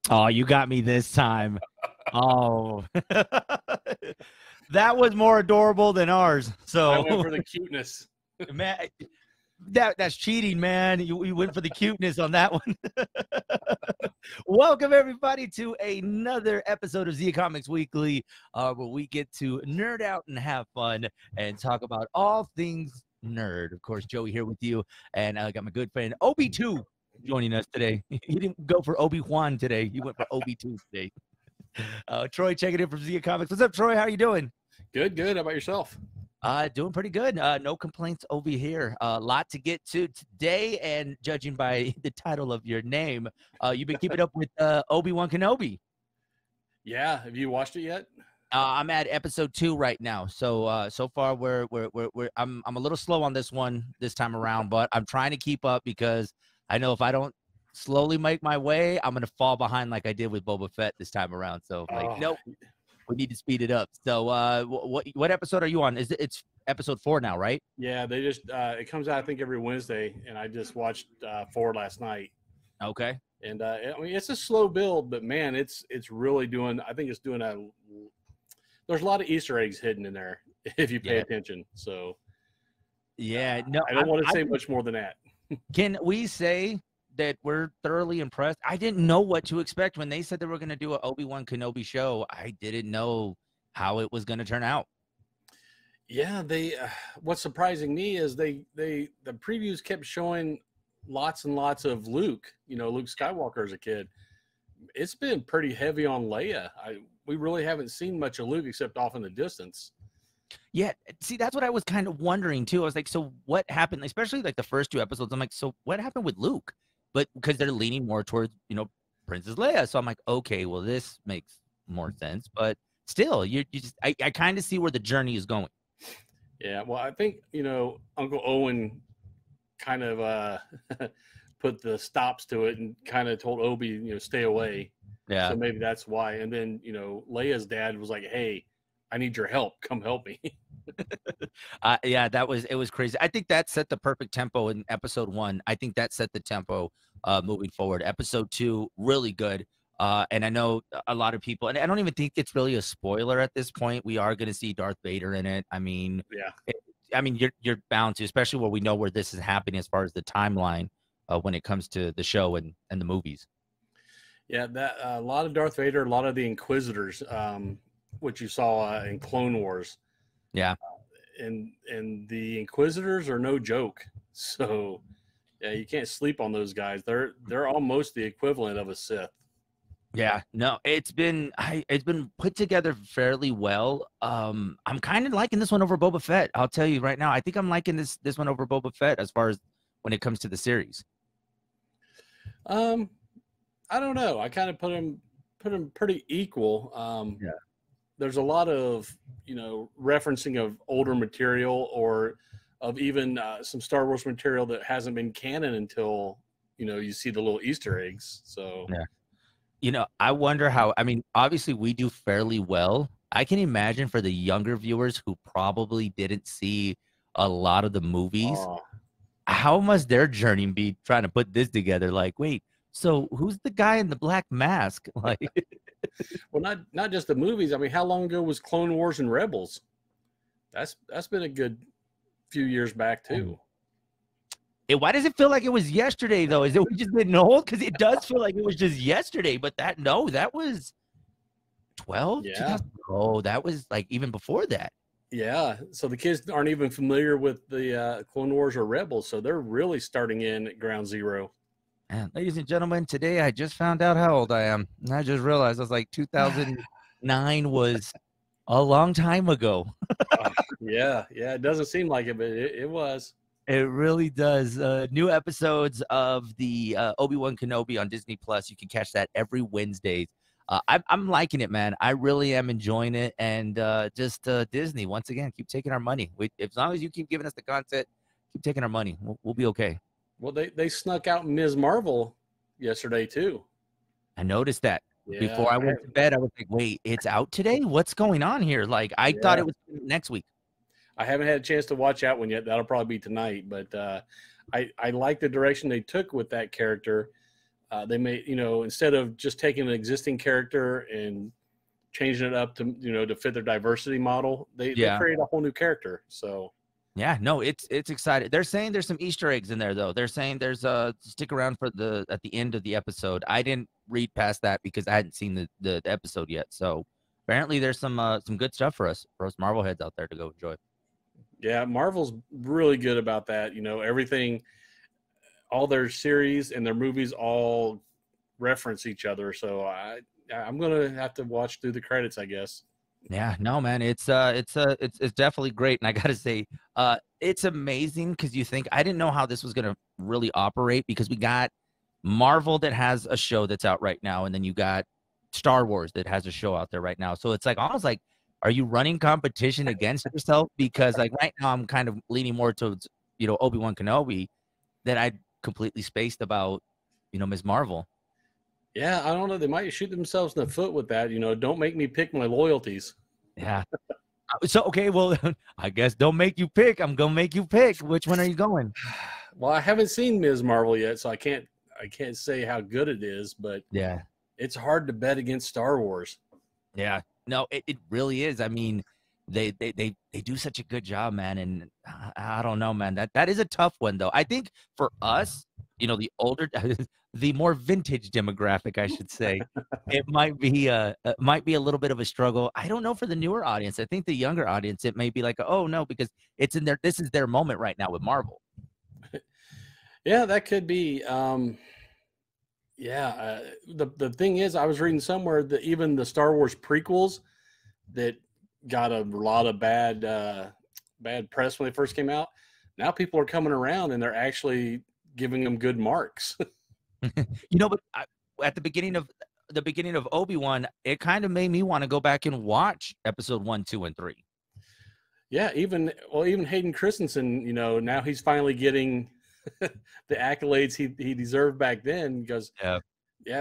Oh, you got me this time. Oh, that was more adorable than ours. I went So, for the cuteness. man, that's cheating, man. You went for the cuteness on that one. Welcome everybody to another episode of Z Comics Weekly, where we get to nerd out and have fun and talk about all things nerd. Of course, Joey here with you, and I got my good friend Obi2 joining us today. He didn't go for Obi-Wan today. He went for Obi2 today. Troy checking in from Z Comics. What's up, Troy? How you doing? Good, good. How about yourself? Doing pretty good. No complaints over here. A lot to get to today, and judging by the title of your name, you've been keeping up with Obi-Wan Kenobi. Yeah. Have you watched it yet? I'm at episode 2 right now. So so far I'm a little slow on this one this time around, but I'm trying to keep up because I know if I don't slowly make my way, I'm gonna fall behind like I did with Boba Fett this time around. So nope. We need to speed it up. So, what episode are you on? It's episode 4 now, right? Yeah, they just it comes out I think every Wednesday, and I just watched 4 last night. Okay. And I mean it's a slow build, but man, it's really doing. I think it's doing a. There's a lot of Easter eggs hidden in there if you pay attention. So, yeah, no, I don't want to say much more than that. Can we say that we're thoroughly impressed? I didn't know what to expect when they said they were going to do an Obi-Wan Kenobi show. I didn't know how it was going to turn out. Yeah, they. What's surprising me is the previews kept showing lots and lots of Luke. You know, Luke Skywalker as a kid. It's been pretty heavy on Leia. We really haven't seen much of Luke except off in the distance. Yeah, see, that's what I was kind of wondering too. I was like, so what happened? Especially like the first 2 episodes. I'm like, so what happened with Luke? But because they're leaning more towards, Princess Leia. So I'm like, okay, well, this makes more sense. But still, I kind of see where the journey is going. Yeah, well, I think, Uncle Owen kind of put the stops to it and kind of told Obi, stay away. Yeah. So maybe that's why. And then, Leia's dad was like, hey, I need your help. Come help me. Yeah, it was crazy. I think that set the perfect tempo in episode 1. I think that set the tempo moving forward. Episode 2, really good. And I know a lot of people, and I don't even think it's really a spoiler at this point. We are going to see Darth Vader in it. I mean, yeah. You're bound to, especially where we know where this is happening as far as the timeline when it comes to the show and the movies. Yeah, that a lot of Darth Vader, a lot of the Inquisitors, which you saw in Clone Wars. Yeah. And the Inquisitors are no joke. So, yeah, you can't sleep on those guys. They're almost the equivalent of a Sith. Yeah, no, it's been put together fairly well. I'm kind of liking this one over Boba Fett. I'll tell you right now. I think I'm liking this one over Boba Fett as far as when it comes to the series. I don't know. I kind of put them pretty equal. Yeah. There's a lot of referencing of older material or of even some Star Wars material that hasn't been canon until you see the little Easter eggs. So yeah, I wonder how. I mean, obviously we do fairly well. I can imagine for the younger viewers who probably didn't see a lot of the movies, how must their journey be trying to put this together? Like, wait, so who's the guy in the black mask? Like, well, not just the movies. I mean, how long ago was Clone Wars and Rebels? That's been a good few years back too. Why does it feel like it was yesterday though? Is it we just didn't old? Because it does feel like it was just yesterday. But that was 12. Yeah. Oh, that was like even before that. Yeah. So the kids aren't even familiar with the Clone Wars or Rebels, so they're really starting in at ground zero. And ladies and gentlemen, today I just found out how old I am. And I just realized I was like 2009 was a long time ago. Yeah. It doesn't seem like it, but it was. It really does. New episodes of the Obi-Wan Kenobi on Disney Plus. You can catch that every Wednesdays. I'm liking it, man. I really am enjoying it. And just Disney, once again, keep taking our money. As long as you keep giving us the content, keep taking our money. We'll be okay. Well, they snuck out Ms. Marvel yesterday too. I noticed that. Yeah, before I went to bed, I was like, wait, it's out today? What's going on here? Like, I thought it was next week. I haven't had a chance to watch that one yet. That'll probably be tonight. But I like the direction they took with that character. They may, instead of just taking an existing character and changing it up to, to fit their diversity model, they create a whole new character. So yeah, no, it's exciting. They're saying there's some Easter eggs in there, though. They're saying there's stick around for at the end of the episode. I didn't read past that because I hadn't seen the episode yet. So apparently there's some good stuff for us Marvel heads out there to go enjoy. Yeah, Marvel's really good about that. Everything, all their series and their movies all reference each other. So I'm gonna have to watch through the credits, I guess. Yeah, no, man, it's definitely great, and I gotta say, it's amazing because you think I didn't know how this was gonna really operate because we got Marvel that has a show that's out right now, and then you got Star Wars that has a show out there right now. So it's like almost like, are you running competition against yourself? Because like right now, I'm kind of leaning more towards Obi-Wan Kenobi, that I completely spaced about Ms. Marvel. Yeah, I don't know. They might shoot themselves in the foot with that. Don't make me pick my loyalties. Yeah. So, okay, well, I guess don't make you pick. I'm going to make you pick. Which one are you going? Well, I haven't seen Ms. Marvel yet, so I can't say how good it is, but yeah, it's hard to bet against Star Wars. Yeah. No, it really is. I mean, they do such a good job, man. And I don't know, man. That is a tough one, though. I think for us, the older, the more vintage demographic, I should say, it might be a little bit of a struggle. I don't know for the newer audience. I think the younger audience, it may be like, oh no, because it's in this is their moment right now with Marvel. Yeah, that could be. The thing is, I was reading somewhere that even the Star Wars prequels that got a lot of bad press when they first came out, now people are coming around and they're actually giving them good marks. But at the beginning of Obi-Wan, it kind of made me want to go back and watch episode 1, 2, and 3. Yeah, even Hayden Christensen, now he's finally getting the accolades he deserved back then, because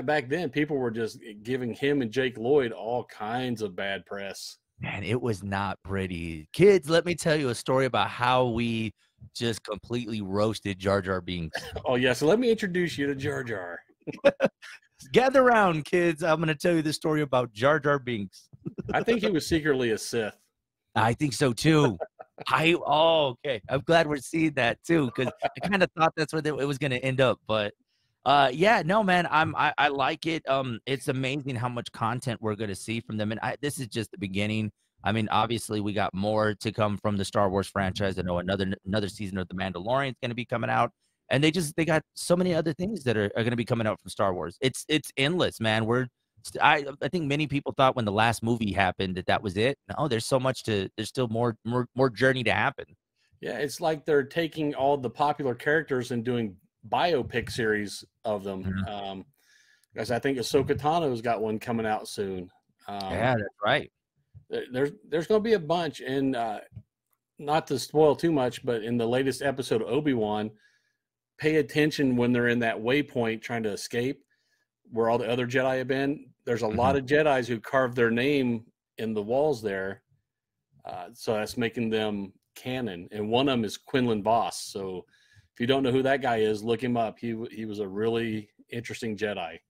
back then people were just giving him and Jake Lloyd all kinds of bad press. Man, it was not pretty. Kids, let me tell you a story about how we just completely roasted Jar Jar Binks. Oh, yeah. So let me introduce you to Jar Jar. Gather around, kids. I'm going to tell you the story about Jar Jar Binks. I think he was secretly a Sith. I think so, too. Okay. I'm glad we're seeing that, too, because I kind of thought that's where it was going to end up. But, yeah, no, man, I like it. It's amazing how much content we're going to see from them. And this is just the beginning. I mean, obviously, we got more to come from the Star Wars franchise. I know another season of The Mandalorian is going to be coming out, and they got so many other things that are going to be coming out from Star Wars. It's endless, man. I think many people thought when the last movie happened that was it. No, there's so much there's still more journey to happen. Yeah, it's like they're taking all the popular characters and doing biopic series of them. Mm-hmm. Because I think Ahsoka Tano's got one coming out soon. Yeah, that's right. There's going to be a bunch, and not to spoil too much, but in the latest episode of Obi-Wan, pay attention when they're in that waypoint trying to escape where all the other Jedi have been. There's a lot of Jedis who carved their name in the walls there, so that's making them canon. And one of them is Quinlan Vos. So if you don't know who that guy is, look him up. He was a really interesting Jedi.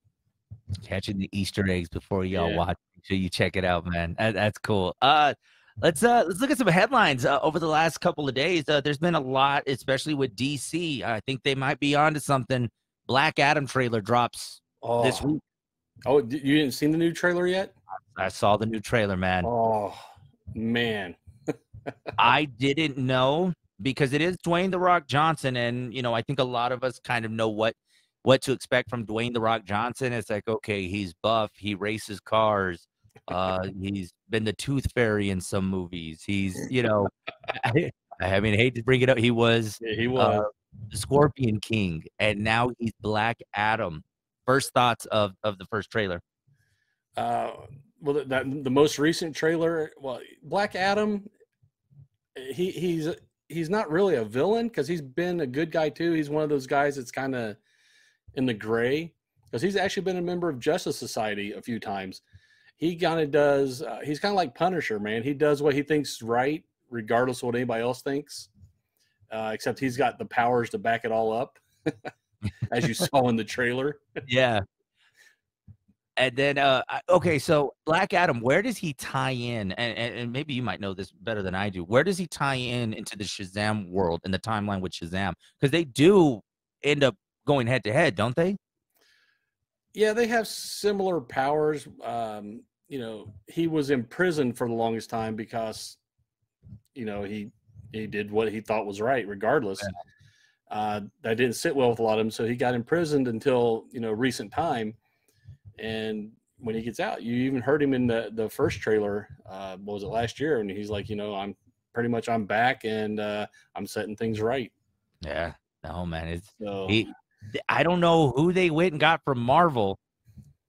Catching the Easter eggs before y'all watch. Make sure you check it out, man. That's cool. Let's look at some headlines over the last couple of days. There's been a lot, especially with DC. I think they might be onto something. Black Adam trailer drops this week. Oh, you didn't see the new trailer yet? I saw the new trailer, man. Oh, man. I didn't know, because it is Dwayne "The Rock" Johnson, and I think a lot of us kind of know what to expect from Dwayne "The Rock" Johnson. It's like, okay, he's buff, he races cars, he's been the Tooth Fairy in some movies. He's, I mean, I hate to bring it up, he was the Scorpion King, and now he's Black Adam. First thoughts of the first trailer? Well, the most recent trailer, Black Adam, he's not really a villain, because he's been a good guy too. He's one of those guys that's kind of in the gray, because he's actually been a member of Justice Society a few times. He kind of does. He's kind of like Punisher, man. He does what he thinks right, regardless of what anybody else thinks. Except he's got the powers to back it all up. as you saw in the trailer. Yeah. And then, okay, so Black Adam, where does he tie in? And maybe you might know this better than I do. Where does he tie in into the Shazam world and the timeline with Shazam? Because they do end up going head to head, don't they? Yeah, they have similar powers. You know, he was imprisoned for the longest time because, you know, he did what he thought was right, regardless. That didn't sit well with a lot of them, so he got imprisoned until, you know, recent time. And when he gets out, you even heard him in the first trailer. What was it, last year? And he's like, you know, I'm back, and I'm setting things right. Yeah. No, man. It's So I don't know who they went and got from Marvel,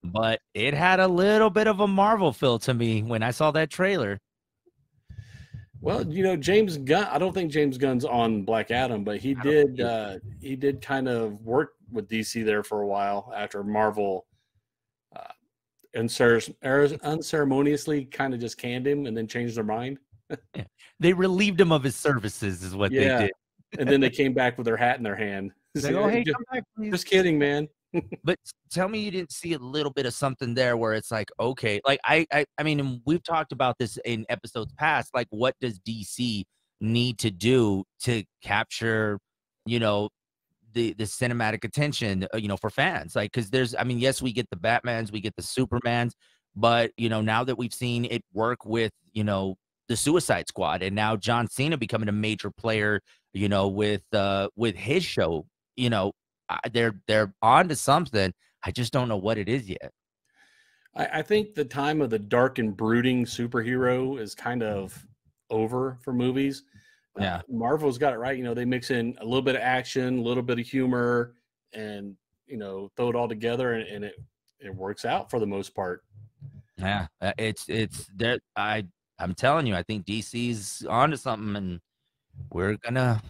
but it had a little bit of a Marvel feel to me when I saw that trailer. well, you know, James Gunn. I don't think James Gunn's on Black Adam, but he did kind of work with DC there for a while after Marvel unceremoniously kind of just canned him and then changed their mind. Yeah. They relieved him of his services, is what they did. And then they came back with their hat in their hand. Like, oh, hey, come back, please. Just kidding, man. But tell me you didn't see a little bit of something there where it's like, okay, like I mean, we've talked about this in episodes past. Like, what does DC need to do to capture, you know, the cinematic attention, you know, for fans? Like, because there's, I mean, yes, we get the Batmans, we get the Supermans, but you know, now that we've seen it work with, you know, the Suicide Squad, and now John Cena becoming a major player, you know, with his show, you know, they're on to something. I just don't know what it is yet. I think the time of the dark and brooding superhero is kind of over for movies. Yeah. Marvel's got it right. You know, they mix in a little bit of action, a little bit of humor, and, you know, throw it all together, and it works out for the most part. Yeah, it's that I'm telling you, I think DC's onto something, and we're gonna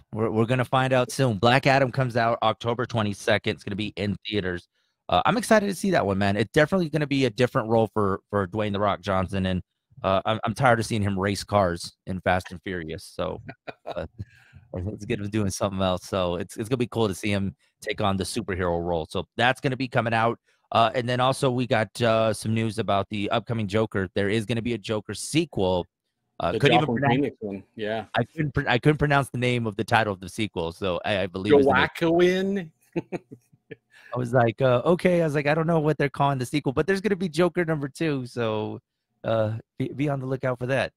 find out soon. Black Adam comes out October 22nd. It's gonna be in theaters. I'm excited to see that one, man. It's definitely gonna be a different role for Dwayne the Rock Johnson, and I'm tired of seeing him race cars in Fast and Furious. So let's get him doing something else. So it's gonna be cool to see him take on the superhero role. So that's gonna be coming out. And then also we got some news about the upcoming Joker. There is gonna be a Joker sequel. Couldn't even pronounce one. Yeah, I couldn't pronounce the name of the title of the sequel, so I believe Joaquin. I was like, okay. I was like, I don't know what they're calling the sequel, but there's gonna be Joker #2, so be on the lookout for that.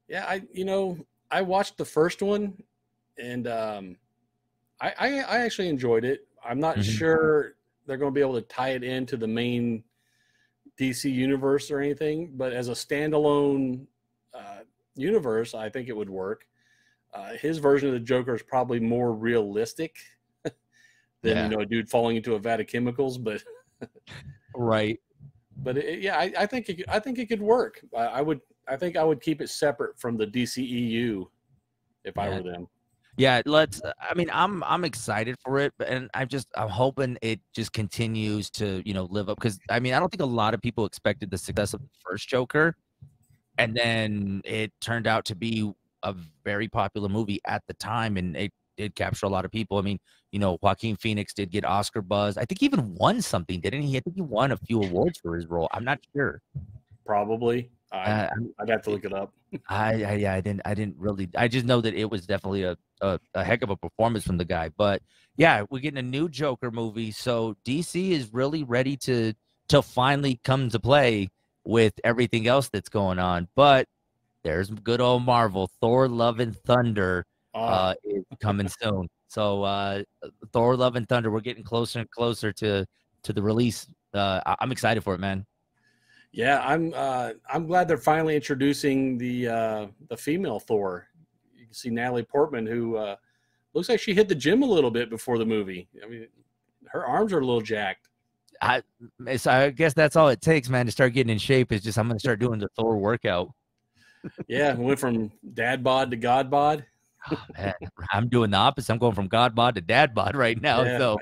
Yeah, I watched the first one, and I actually enjoyed it. I'm not sure they're going to be able to tie it into the main DC universe or anything, but as a standalone universe, I think it would work. His version of the Joker is probably more realistic than, you know, a dude falling into a vat of chemicals, but right. But I think it could work. I think I would keep it separate from the DCEU if I were them. Yeah, I mean, I'm excited for it, and I'm hoping it just continues to, you know, live up, because I mean, I don't think a lot of people expected the success of the first Joker, and then it turned out to be a very popular movie at the time, and it did capture a lot of people. I mean, you know, Joaquin Phoenix did get Oscar buzz. I think he even won something, didn't he? I think he won a few awards for his role. I'm not sure. Probably. I'd have to look it up. I didn't really. I just know that it was definitely a heck of a performance from the guy. But yeah, we're getting a new Joker movie, so DC is really ready to finally come to play with everything else that's going on. But there's good old Marvel. Thor: Love and Thunder is coming soon. So Thor: Love and Thunder, we're getting closer and closer to the release. I'm excited for it, man. Yeah, I'm glad they're finally introducing the female Thor. You can see Natalie Portman, who looks like she hit the gym a little bit before the movie. I mean, her arms are a little jacked. I guess that's all it takes, man, to start getting in shape. Is just I'm going to start doing the Thor workout. Yeah, went from dad bod to god bod. Oh, man, I'm doing the opposite. I'm going from god bod to dad bod right now. Yeah, so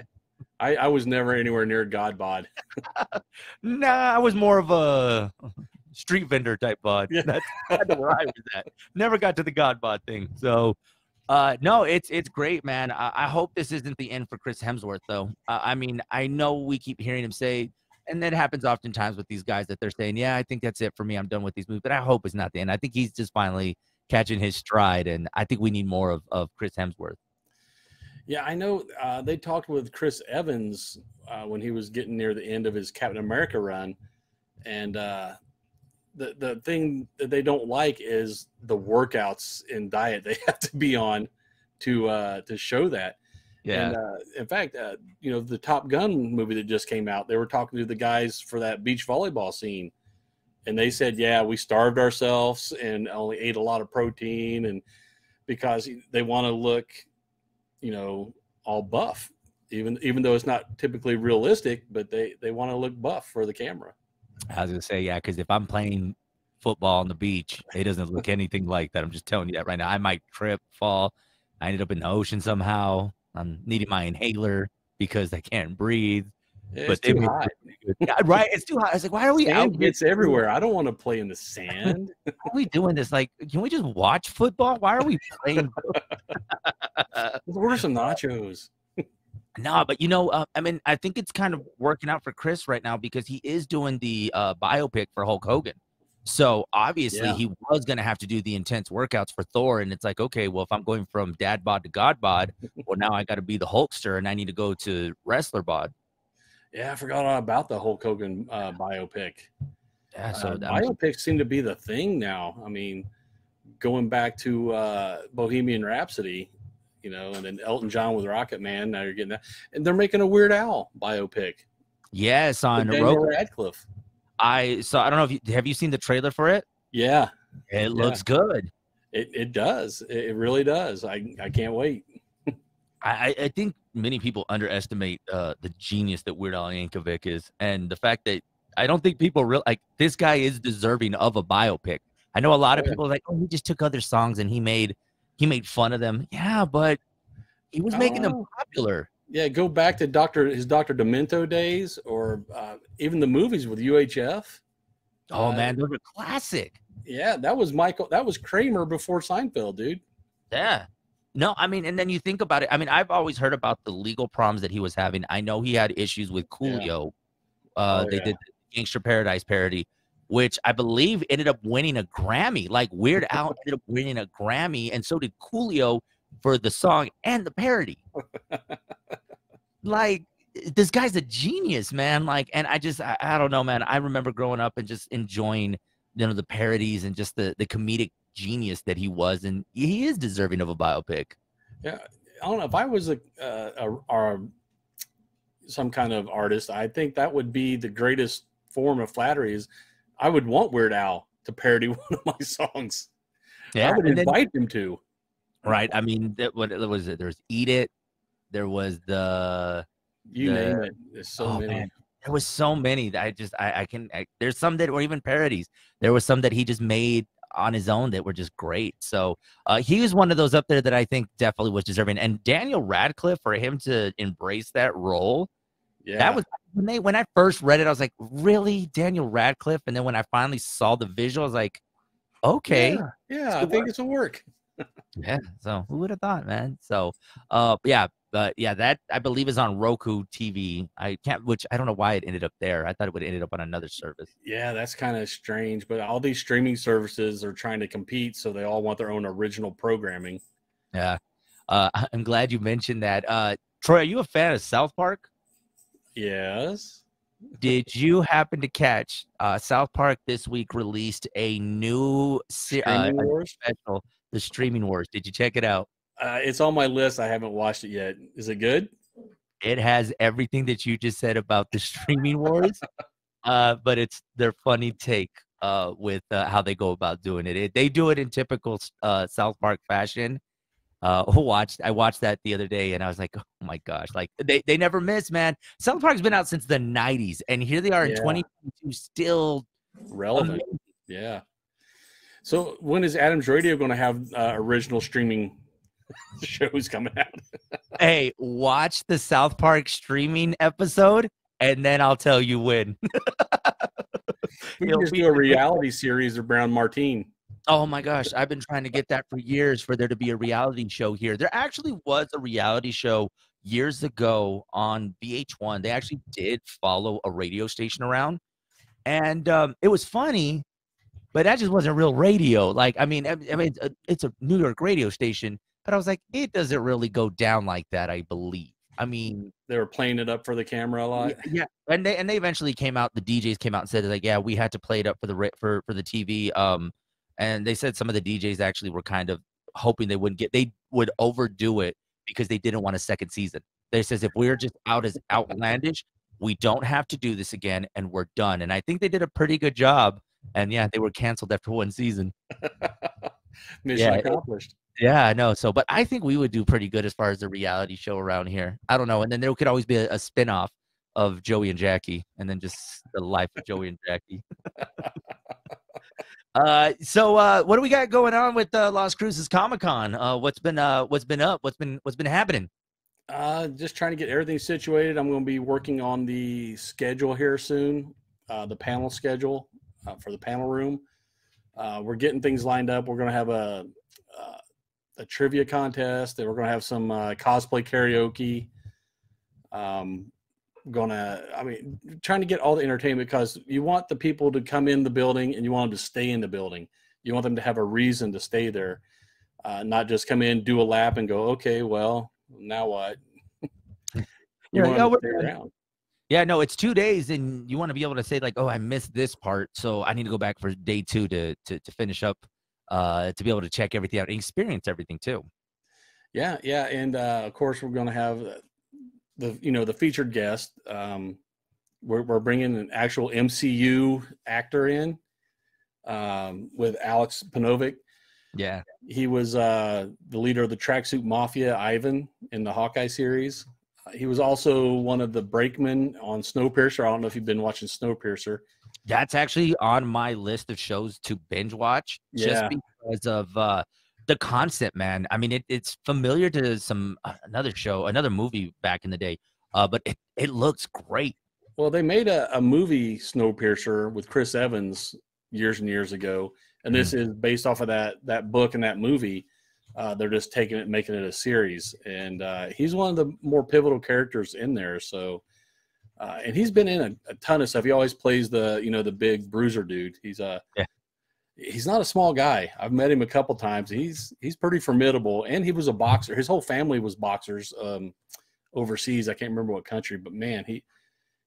I was never anywhere near god bod. Nah, I was more of a street vendor type bod. Yeah. That's kind of where I was at. Never got to the god bod thing. So No, it's great, man. I hope this isn't the end for Chris Hemsworth, though. I mean, I know we keep hearing him say, and that happens oftentimes with these guys that they're saying, "Yeah, I think that's it for me. I'm done with these movies." But I hope it's not the end. I think he's just finally catching his stride, and I think we need more of Chris Hemsworth. Yeah, I know they talked with Chris Evans when he was getting near the end of his Captain America run, and the thing that they don't like is the workouts and diet they have to be on to show that. Yeah. And in fact, you know, the Top Gun movie that just came out, they were talking to the guys for that beach volleyball scene, and they said, yeah, we starved ourselves and only ate a lot of protein, and because they want to look, you know, all buff, even though it's not typically realistic, but they want to look buff for the camera. I was gonna say, yeah, because if I'm playing football on the beach, it doesn't look anything like that. I'm just telling you that right now. I might trip, fall. I ended up in the ocean somehow. I'm needing my inhaler because I can't breathe. It's too hot. Yeah, right? It's too hot. I was like, why are we Sand out? gets everywhere. I don't want to play in the sand. Why are we doing this? Like, can we just watch football? Why are we playing? Order some nachos. No, but you know, I mean, I think it's kind of working out for Chris right now because he is doing the biopic for Hulk Hogan. So obviously he was going to have to do the intense workouts for Thor. And it's like, okay, well, if I'm going from dad bod to god bod, well, now I got to be the Hulkster and I need to go to wrestler bod. Yeah, I forgot all about the Hulk Hogan biopic. Yeah, so biopics seem to be the thing now. I mean, going back to Bohemian Rhapsody, you know, and then Elton John with Rocket Man. Now you're getting that, and they're making a Weird Al biopic. Yes, on Daniel Radcliffe. I don't know if have you seen the trailer for it? Yeah, it looks good. It does. It really does. I can't wait. I think many people underestimate the genius that Weird Al Yankovic is, and the fact that I don't think people like this guy is deserving of a biopic. I know a lot of people are like, oh, he just took other songs and he made fun of them. Yeah, but he was making them popular. Yeah, go back to his Dr. Demento days, or even the movies with UHF. Oh man, those are classic. Yeah, that was Kramer before Seinfeld, dude. Yeah. No, I mean, and then you think about it. I mean, I've always heard about the legal problems that he was having. I know he had issues with Coolio. They did the Gangster Paradise parody, which I believe ended up winning a Grammy. Like Weird Al ended up winning a Grammy, and so did Coolio for the song and the parody. Like, this guy's a genius, man. Like, and I don't know, man. I remember growing up and just enjoying, you know, the parodies and just the comedic genius that he was, and he is deserving of a biopic. Yeah, I don't know if I was some kind of artist. I think that would be the greatest form of flattery. Is I would want Weird Al to parody one of my songs. Yeah, I would invite him to. Right. I mean, what was it? There's Eat It. There was you name it. There's so many. Man. There was so many that there's some that were even parodies. There was some that he just made on his own that were just great. So he was one of those up there that I think definitely was deserving. And Daniel Radcliffe, for him to embrace that role, that was when I first read it, I was like, really, Daniel Radcliffe? And then when I finally saw the visual, I was like, okay, I think it's a work. Yeah, so who would have thought, man? So that I believe is on Roku TV. Which I don't know why it ended up there. I thought it would have ended up on another service. Yeah, that's kind of strange, but all these streaming services are trying to compete, so they all want their own original programming. Yeah. I'm glad you mentioned that. Troy, are you a fan of South Park? Yes. Did you happen to catch South Park this week released a new special, The Streaming Wars? Did you check it out? It's on my list. I haven't watched it yet. Is it good? It has everything that you just said about the Streaming Wars, but it's their funny take with how they go about doing it. They do it in typical South Park fashion. I watched that the other day, and I was like, oh my gosh, like they never miss, man. South Park's been out since the 90s, and here they are in 2022, still relevant. Amazing. Yeah. So when is Adam's Radio going to have original streaming shows coming out? Hey, watch the South Park streaming episode, and then I'll tell you when. We can just do a reality series of Brown Martine. Oh my gosh, I've been trying to get that for years for there to be a reality show here. There actually was a reality show years ago on VH1. They actually did follow a radio station around, and it was funny, but that just wasn't real radio. Like, I mean, it's a New York radio station, but I was like, it doesn't really go down like that, I believe. I mean, They were playing it up for the camera a lot. yeah, and they eventually came out. The DJs came out and said like, yeah, we had to play it up for the TV. And they said some of the DJs actually were kind of hoping they would overdo it because they didn't want a second season. They says if we're just out as outlandish, we don't have to do this again, and we're done. And I think they did a pretty good job. And yeah, they were canceled after one season. Mission accomplished. Yeah, I know. So, but I think we would do pretty good as far as the reality show around here. I don't know. And then there could always be a spin-off of Joey and Jackie, and then just the life of Joey and Jackie. So what do we got going on with Las Cruces Comic Con? What's been up? What's been happening? Just trying to get everything situated. I'm going to be working on the schedule here soon, the panel schedule for the panel room. We're getting things lined up. We're going to have a trivia contest, and we're going to have some cosplay karaoke. Trying to get all the entertainment, because you want the people to come in the building and you want them to stay in the building. You want them to have a reason to stay there, not just come in, do a lap, and go, okay, well, now what? You want them to stay around. Yeah, no, it's 2 days, and you want to be able to say like, oh, I missed this part, so I need to go back for day 2 to finish up, to be able to check everything out and experience everything too. Yeah, and of course we're going to have the featured guest. We're bringing an actual MCU actor in, with Alex Panovic. Yeah, he was the leader of the Tracksuit Mafia, Ivan, in the Hawkeye series. He was also one of the brakemen on Snowpiercer. I don't know if you've been watching Snowpiercer. That's actually on my list of shows to binge watch, just because of the concept, man. I mean, it's familiar to another movie back in the day, but it looks great. Well, they made a movie, Snowpiercer, with Chris Evans years and years ago, and this is based off of that book and that movie. They're just taking it and making it a series, and he's one of the more pivotal characters in there. So, and he's been in a ton of stuff. He always plays the big bruiser dude. He's not a small guy. I've met him a couple times. He's pretty formidable, and he was a boxer. His whole family was boxers overseas. I can't remember what country, but man,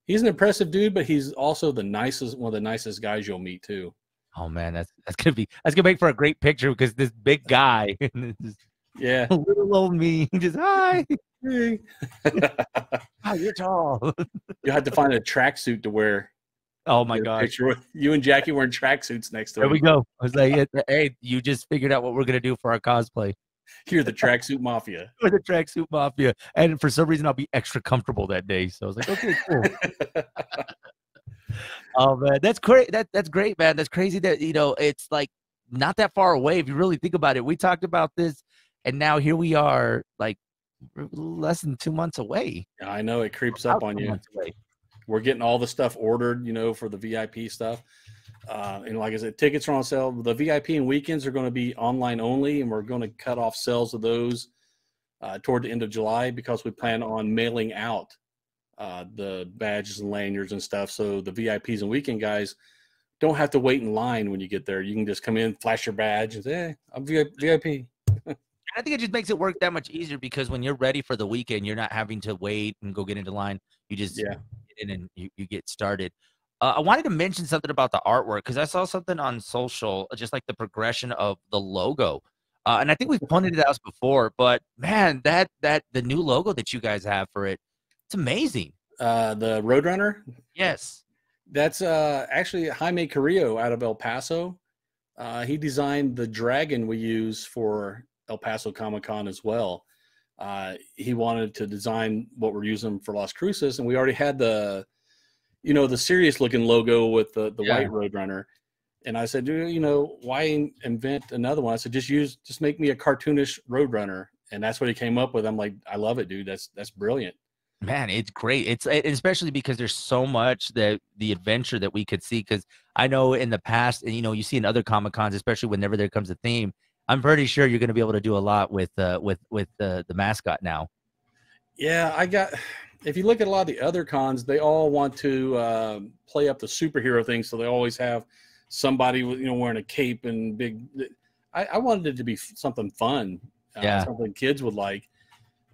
he's an impressive dude. But he's also one of the nicest guys you'll meet too. Oh man, that's gonna make for a great picture, because this big guy, little old me, just hi. Hey. Oh, you're tall. You have to find a tracksuit to wear. Oh my god! Picture with you and Jackie wearing tracksuits next to him. There we go. I was like, hey, you just figured out what we're gonna do for our cosplay. You're the Tracksuit Mafia. We're the Tracksuit Mafia, and for some reason, I'll be extra comfortable that day. So I was like, okay, cool. Oh man, that's great. That's great, man. That's crazy that it's like not that far away if you really think about it. We talked about this, and now here we are, like less than 2 months away. I know, it creeps up on you. We're getting all the stuff ordered, for the VIP stuff. And like I said, tickets are on sale. The VIP and weekends are going to be online only, and we're going to cut off sales of those toward the end of July, because we plan on mailing out the badges and lanyards and stuff, so the VIPs and weekend guys don't have to wait in line when you get there. You can just come in, flash your badge, and say, hey, I'm VIP. I think it just makes it work that much easier, because when you're ready for the weekend, you're not having to wait and go get into line. You just get in and you get started. I wanted to mention something about the artwork, because I saw something on social, just like the progression of the logo. And I think we've pointed it out before, but man, the new logo that you guys have for it, it's amazing. The Roadrunner? Yes. That's actually Jaime Carrillo out of El Paso. He designed the dragon we use for El Paso Comic Con as well. He wanted to design what we're using for Las Cruces, and we already had the serious looking logo with the white Roadrunner. And I said, why invent another one? I said, just make me a cartoonish Roadrunner. And that's what he came up with. I'm like, I love it, dude. That's brilliant. Man, it's great. Especially because there's so much that the adventure that we could see. Because I know in the past, and you see in other Comic Cons, especially whenever there comes a theme, I'm pretty sure you're going to be able to do a lot with the mascot now. Yeah, if you look at a lot of the other cons, they all want to play up the superhero thing, so they always have somebody with wearing a cape and big. I wanted it to be something fun, something kids would like,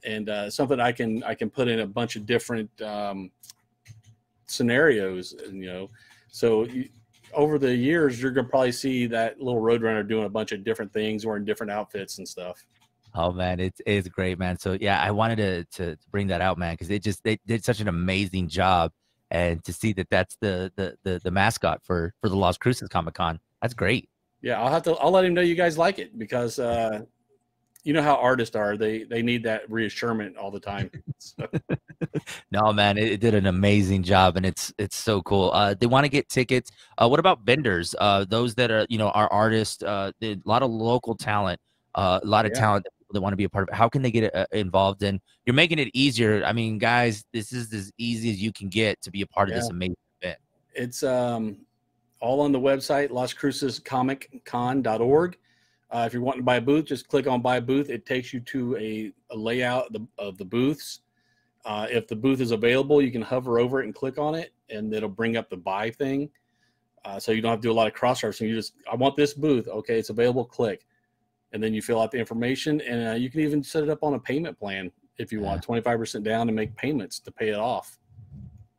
and something I can put in a bunch of different scenarios, and so over the years you're gonna probably see that little Roadrunner doing a bunch of different things, wearing different outfits and stuff. Oh man, it's great, man. So yeah, I wanted to bring that out, man, because they did such an amazing job, and to see that that's the mascot for the Las Cruces Comic Con, that's great. Yeah, I'll let him know you guys like it, because you know how artists are, they need that reassurance all the time. So. No, man, it did an amazing job, and it's so cool. They want to get tickets. What about vendors? Those that are are artists, a lot of local talent, a lot of talent that want to be a part of it. How can they get involved? And you're making it easier. I mean, guys, this is as easy as you can get to be a part of this amazing event. It's all on the website, lascrucescomiccon.org. If you're wanting to buy a booth, just click on buy booth. It takes you to a layout of the booths. If the booth is available, you can hover over it and click on it, and it'll bring up the buy thing. So you don't have to do a lot of cross-referencing. I want this booth. Okay, it's available, click. And then you fill out the information, and you can even set it up on a payment plan if you want, 25% down, and make payments to pay it off.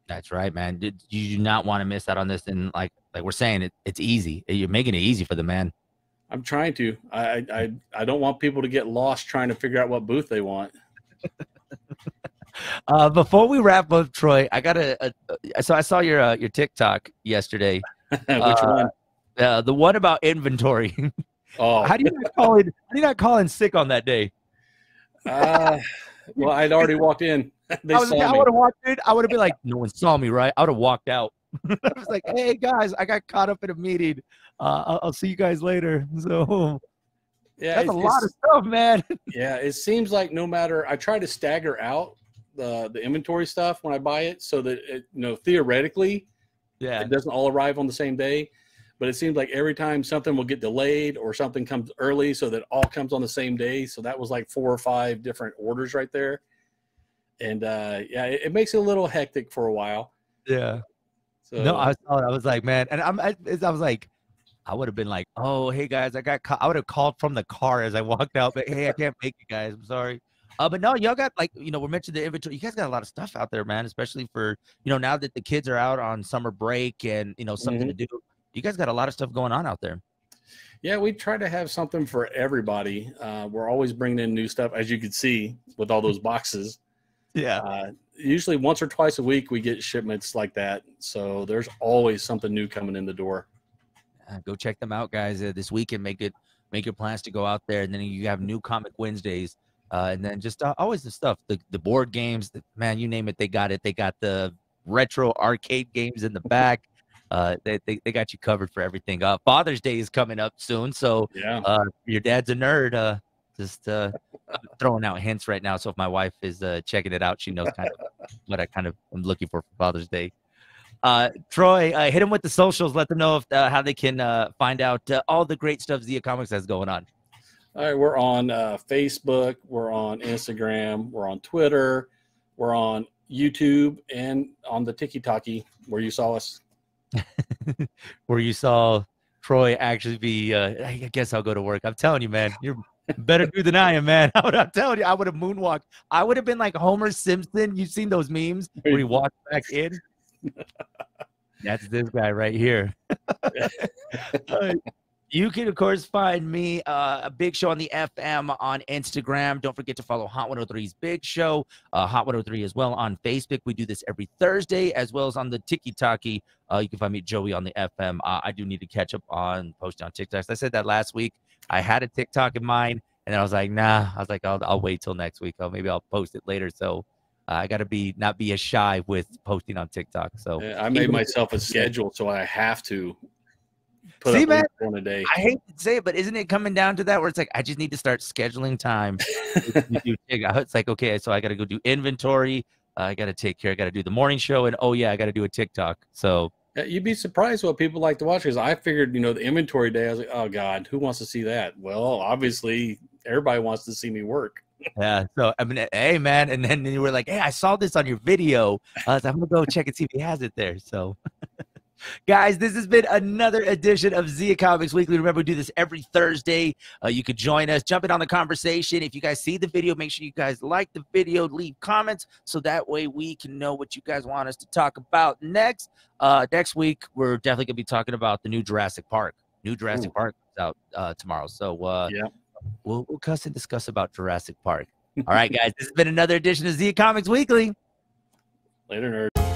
That's right, man. You do not want to miss out on this. And like we're saying, it's easy. You're making it easy for the man. I'm trying to. I don't want people to get lost trying to figure out what booth they want. Before we wrap up, Troy, I got so I saw your TikTok yesterday. Which one? The one about inventory. Oh, How do you not call in sick on that day? well, I'd already walked in. I would have walked in. I would have been like, no one saw me, right? I would have walked out. I was like, hey guys, I got caught up in a meeting. I'll see you guys later. So yeah, that's a lot of stuff, man. Yeah, it seems like no matter, I try to stagger out the inventory stuff when I buy it, so that theoretically, it doesn't all arrive on the same day. But it seems like every time something will get delayed or something comes early, so that it all comes on the same day. So that was like 4 or 5 different orders right there. And it makes it a little hectic for a while. Yeah. So, no, I was like, man, and I was like, I would have been like, oh, hey guys, I would have called from the car as I walked out, but hey, I can't make it, guys. I'm sorry. But no, y'all got we mentioned the inventory. You guys got a lot of stuff out there, man, especially for, now that the kids are out on summer break and, something to do. You guys got a lot of stuff going on out there. Yeah, we try to have something for everybody. We're always bringing in new stuff, as you can see with all those boxes. Yeah. Usually once or twice a week we get shipments like that. So there's always something new coming in the door. Go check them out, guys. This weekend, make your plans to go out there, and then you have new Comic Wednesdays, and then just always the stuff, the board games. Man, you name it, they got it. They got the retro arcade games in the back. They got you covered for everything. Father's Day is coming up soon, so your dad's a nerd. Just throwing out hints right now. So if my wife is checking it out, she knows kind of what I kind of am looking for Father's Day. Troy, hit them with the socials. Let them know if how they can find out all the great stuff Zia Comics has going on. All right, we're on Facebook, we're on Instagram, we're on Twitter, we're on YouTube, and on the TikTok where you saw us. Where you saw Troy actually be, I guess I'll go to work. I'm telling you, man, you're better dude than I am, man. I'm telling you, I would have moonwalked. I would have been like Homer Simpson. You've seen those memes where he walks back in? That's this guy right here. You can, of course, find me a Big Show on the FM on Instagram. Don't forget to follow Hot 103's Big Show, Hot 103 as well on Facebook. We do this every Thursday, as well as on the TikTok. You can find me, Joey, on the FM. I do need to catch up on posting on TikTok. I said that last week. I had a TikTok in mind, and then I was like, nah. I was like, I'll wait till next week. Maybe I'll post it later. So I got to not be as shy with posting on TikTok. So I made myself a schedule, so I have to. See, man, one a day. I hate to say it, but isn't it coming down to that where it's like I just need to start scheduling time? It's like, okay, so I got to go do inventory, I got to take care. I got to do the morning show, and oh yeah, I got to do a TikTok. So You'd be surprised what people like to watch. Because I figured, you know, the inventory day, I was like, oh God, who wants to see that? Well, obviously everybody wants to see me work. yeah. So I mean, hey man, and then you were like, hey, I saw this on your video. So I'm gonna go check and see if he has it there. So. Guys, this has been another edition of Zia Comics Weekly. Remember, we do this every Thursday. You could join us, jump in on the conversation. If you guys see the video, make sure you guys like the video, leave comments, so that way we can know what you guys want us to talk about next. Next week, we're definitely going to be talking about the new Jurassic Park. New Jurassic Park comes out tomorrow. So yeah, we'll cuss and discuss about Jurassic Park. All right, guys, this has been another edition of Zia Comics Weekly. Later, nerd.